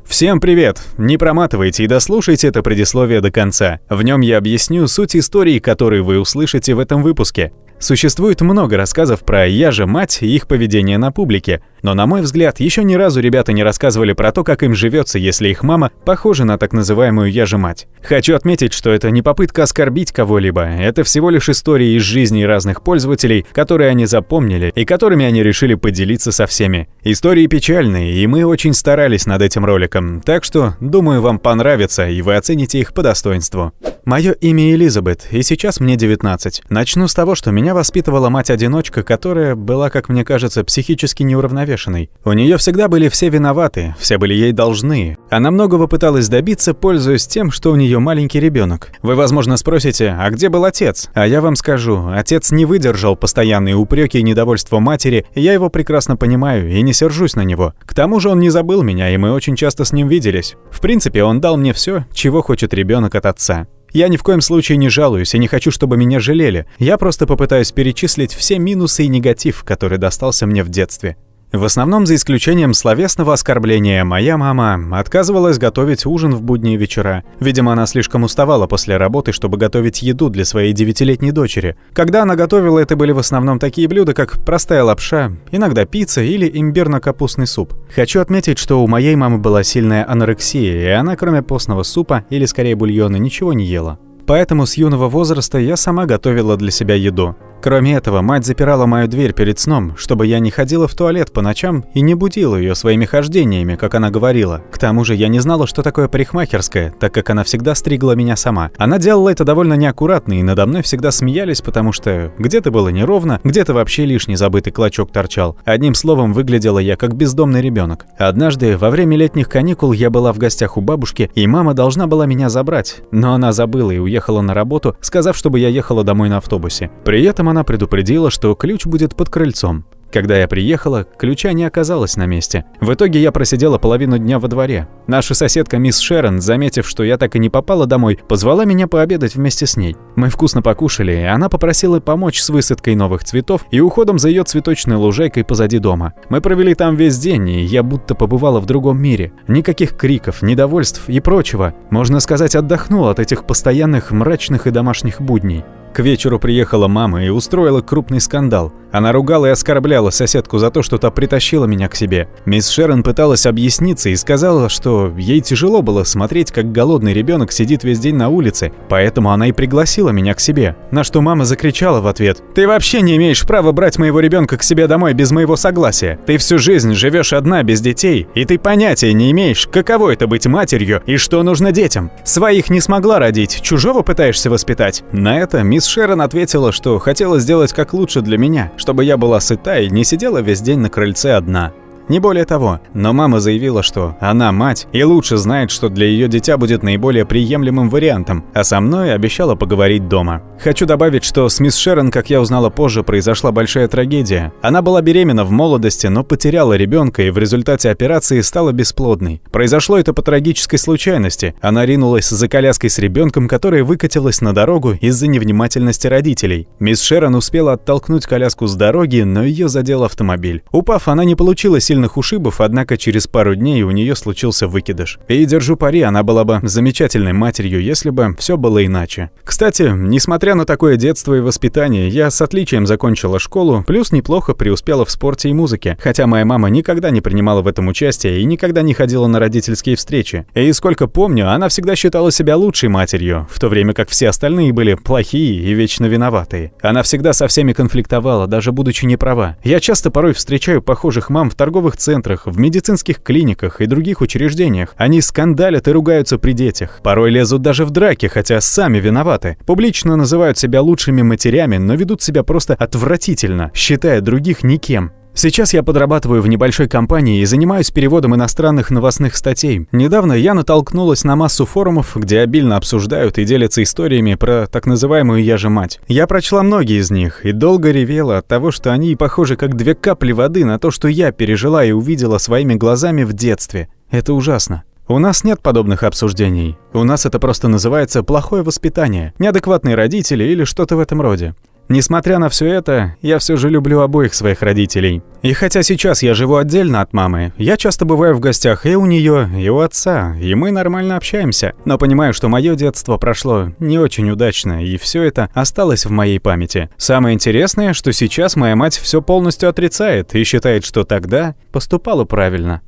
Всем привет! Не проматывайте и дослушайте это предисловие до конца. В нем я объясню суть истории, которые вы услышите в этом выпуске. Существует много рассказов про «я же мать» и их поведение на публике, но, на мой взгляд, еще ни разу ребята не рассказывали про то, как им живется, если их мама похожа на так называемую «я же мать». Хочу отметить, что это не попытка оскорбить кого-либо, это всего лишь истории из жизни разных пользователей, которые они запомнили и которыми они решили поделиться со всеми. Истории печальные, и мы очень старались над этим роликом, так что, думаю, вам понравится, и вы оцените их по достоинству. Мое имя Элизабет, и сейчас мне 19. Начну с того, что меня воспитывала мать-одиночка, которая была, как мне кажется, психически неуравновешенной. У нее всегда были все виноваты, все были ей должны. Она многого пыталась добиться, пользуясь тем, что у нее маленький ребенок. Вы, возможно, спросите, а где был отец? А я вам скажу, отец не выдержал постоянные упреки и недовольство матери, и я его прекрасно понимаю и не сержусь на него. К тому же он не забыл меня, и мы очень часто с ним виделись. В принципе, он дал мне все, чего хочет ребенок от отца. Я ни в коем случае не жалуюсь и не хочу, чтобы меня жалели. Я просто попытаюсь перечислить все минусы и негатив, который достался мне в детстве. В основном, за исключением словесного оскорбления, моя мама отказывалась готовить ужин в будние вечера. Видимо, она слишком уставала после работы, чтобы готовить еду для своей 9-летней дочери. Когда она готовила, это были в основном такие блюда, как простая лапша, иногда пицца или имбирно-капустный суп. Хочу отметить, что у моей мамы была сильная анорексия, и она, кроме постного супа, или скорее бульона, ничего не ела. Поэтому с юного возраста я сама готовила для себя еду. Кроме этого, мать запирала мою дверь перед сном, чтобы я не ходила в туалет по ночам и не будила ее своими хождениями, как она говорила. К тому же я не знала, что такое парикмахерская, так как она всегда стригла меня сама. Она делала это довольно неаккуратно, и надо мной всегда смеялись, потому что где-то было неровно, где-то вообще лишний забытый клочок торчал. Одним словом, выглядела я как бездомный ребенок. Однажды, во время летних каникул, я была в гостях у бабушки, и мама должна была меня забрать, но она забыла и уехала на работу, сказав, чтобы я ехала домой на автобусе. При этом она предупредила, что ключ будет под крыльцом. Когда я приехала, ключа не оказалось на месте. В итоге я просидела половину дня во дворе. Наша соседка мисс Шерон, заметив, что я так и не попала домой, позвала меня пообедать вместе с ней. Мы вкусно покушали, и она попросила помочь с высадкой новых цветов и уходом за ее цветочной лужайкой позади дома. Мы провели там весь день, и я будто побывала в другом мире. Никаких криков, недовольств и прочего. Можно сказать, отдохнула от этих постоянных мрачных и домашних будней. К вечеру приехала мама и устроила крупный скандал. Она ругала и оскорбляла соседку за то, что та притащила меня к себе. Мисс Шерон пыталась объясниться и сказала, что ей тяжело было смотреть, как голодный ребенок сидит весь день на улице, поэтому она и пригласила меня к себе. На что мама закричала в ответ: «Ты вообще не имеешь права брать моего ребенка к себе домой без моего согласия. Ты всю жизнь живешь одна без детей, и ты понятия не имеешь, каково это быть матерью и что нужно детям. Своих не смогла родить, чужого пытаешься воспитать». На это мисс Шерон ответила, что хотела сделать как лучше для меня, чтобы я была сыта и не сидела весь день на крыльце одна. Не более того, но мама заявила, что она мать и лучше знает, что для ее дитя будет наиболее приемлемым вариантом, а со мной обещала поговорить дома. Хочу добавить, что с мисс Шерон, как я узнала позже, произошла большая трагедия. Она была беременна в молодости, но потеряла ребенка и в результате операции стала бесплодной. Произошло это по трагической случайности. Она ринулась за коляской с ребенком, которая выкатилась на дорогу из-за невнимательности родителей. Мисс Шерон успела оттолкнуть коляску с дороги, но ее задел автомобиль. Упав, она не получила сильных ушибов, однако через пару дней у нее случился выкидыш. И держу пари, она была бы замечательной матерью, если бы все было иначе. Кстати, несмотря на такое детство и воспитание, я с отличием закончила школу, плюс неплохо преуспела в спорте и музыке, хотя моя мама никогда не принимала в этом участие и никогда не ходила на родительские встречи. И сколько помню, она всегда считала себя лучшей матерью, в то время как все остальные были плохие и вечно виноватые. Она всегда со всеми конфликтовала, даже будучи не права. Я часто порой встречаю похожих мам в торговых центрах, в медицинских клиниках и других учреждениях. Они скандалят и ругаются при детях. Порой лезут даже в драки, хотя сами виноваты. Публично называют себя лучшими матерями, но ведут себя просто отвратительно, считая других никем. Сейчас я подрабатываю в небольшой компании и занимаюсь переводом иностранных новостных статей. Недавно я натолкнулась на массу форумов, где обильно обсуждают и делятся историями про так называемую «я же мать». Я прочла многие из них и долго ревела от того, что они похожи как 2 капли воды на то, что я пережила и увидела своими глазами в детстве. Это ужасно. У нас нет подобных обсуждений. У нас это просто называется плохое воспитание, неадекватные родители или что-то в этом роде. Несмотря на все это, я все же люблю обоих своих родителей. И хотя сейчас я живу отдельно от мамы, я часто бываю в гостях и у нее, и у отца, и мы нормально общаемся. Но понимаю, что мое детство прошло не очень удачно, и все это осталось в моей памяти. Самое интересное, что сейчас моя мать все полностью отрицает и считает, что тогда поступала правильно.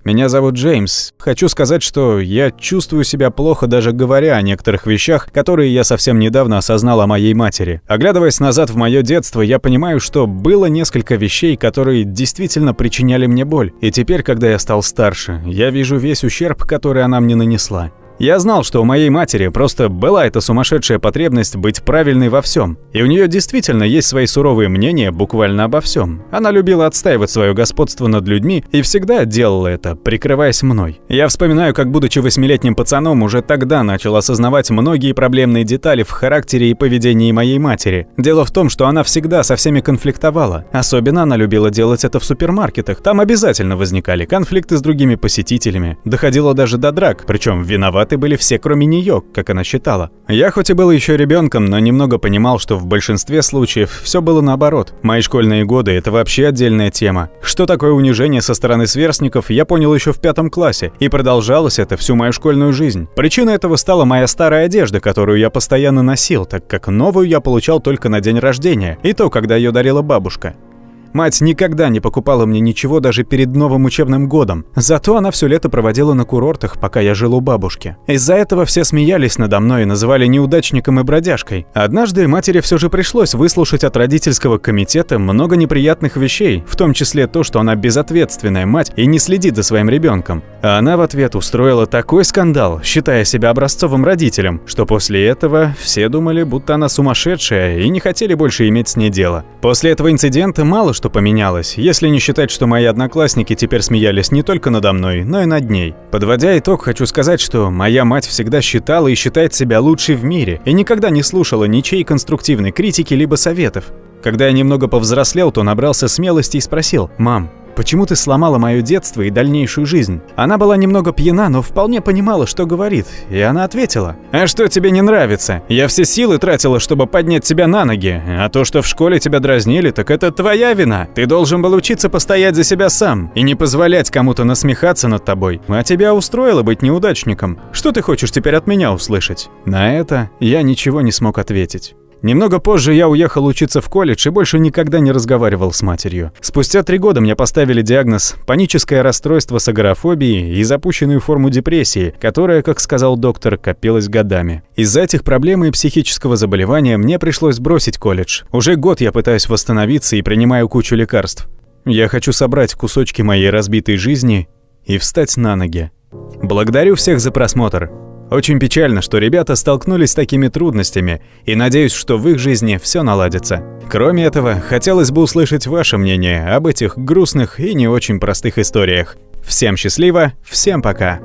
Меня зовут Джеймс. Хочу сказать, что я чувствую себя плохо, даже говоря о некоторых вещах, которые я совсем недавно осознал о моей матери. Оглядываясь назад в мое детство, я понимаю, что было несколько вещей, которые действительно причиняли мне боль. И теперь, когда я стал старше, я вижу весь ущерб, который она мне нанесла. Я знал, что у моей матери просто была эта сумасшедшая потребность быть правильной во всем. И у нее действительно есть свои суровые мнения буквально обо всем. Она любила отстаивать свое господство над людьми и всегда делала это, прикрываясь мной. Я вспоминаю, как, будучи 8-летним пацаном, уже тогда начал осознавать многие проблемные детали в характере и поведении моей матери. Дело в том, что она всегда со всеми конфликтовала. Особенно она любила делать это в супермаркетах. Там обязательно возникали конфликты с другими посетителями. Доходило даже до драк, причем виноваты были все, кроме нее, как она считала. Я хоть и был еще ребенком, но немного понимал, что в большинстве случаев все было наоборот. Мои школьные годы — это вообще отдельная тема. Что такое унижение со стороны сверстников, я понял еще в 5 классе, и продолжалось это всю мою школьную жизнь. Причиной этого стала моя старая одежда, которую я постоянно носил, так как новую я получал только на день рождения, и то, когда ее дарила бабушка. Мать никогда не покупала мне ничего даже перед новым учебным годом. Зато она все лето проводила на курортах, пока я жил у бабушки. Из-за этого все смеялись надо мной и называли неудачником и бродяжкой. Однажды матери все же пришлось выслушать от родительского комитета много неприятных вещей, в том числе то, что она безответственная мать и не следит за своим ребенком. А она в ответ устроила такой скандал, считая себя образцовым родителем, что после этого все думали, будто она сумасшедшая и не хотели больше иметь с ней дело. После этого инцидента мало что поменялось, если не считать, что мои одноклассники теперь смеялись не только надо мной, но и над ней. Подводя итог, хочу сказать, что моя мать всегда считала и считает себя лучшей в мире и никогда не слушала ничьей конструктивной критики либо советов. Когда я немного повзрослел, то набрался смелости и спросил: «Мам, почему ты сломала мое детство и дальнейшую жизнь?» Она была немного пьяна, но вполне понимала, что говорит, и она ответила: «А что тебе не нравится? Я все силы тратила, чтобы поднять тебя на ноги, а то, что в школе тебя дразнили, так это твоя вина. Ты должен был учиться постоять за себя сам и не позволять кому-то насмехаться над тобой. А тебя устроило быть неудачником. Что ты хочешь теперь от меня услышать?» На это я ничего не смог ответить. Немного позже я уехал учиться в колледж и больше никогда не разговаривал с матерью. Спустя 3 года мне поставили диагноз паническое расстройство с агорафобией и запущенную форму депрессии, которая, как сказал доктор, копилась годами. Из-за этих проблем и психического заболевания мне пришлось бросить колледж. Уже год я пытаюсь восстановиться и принимаю кучу лекарств. Я хочу собрать кусочки моей разбитой жизни и встать на ноги. Благодарю всех за просмотр. Очень печально, что ребята столкнулись с такими трудностями, и надеюсь, что в их жизни все наладится. Кроме этого, хотелось бы услышать ваше мнение об этих грустных и не очень простых историях. Всем счастливо, всем пока!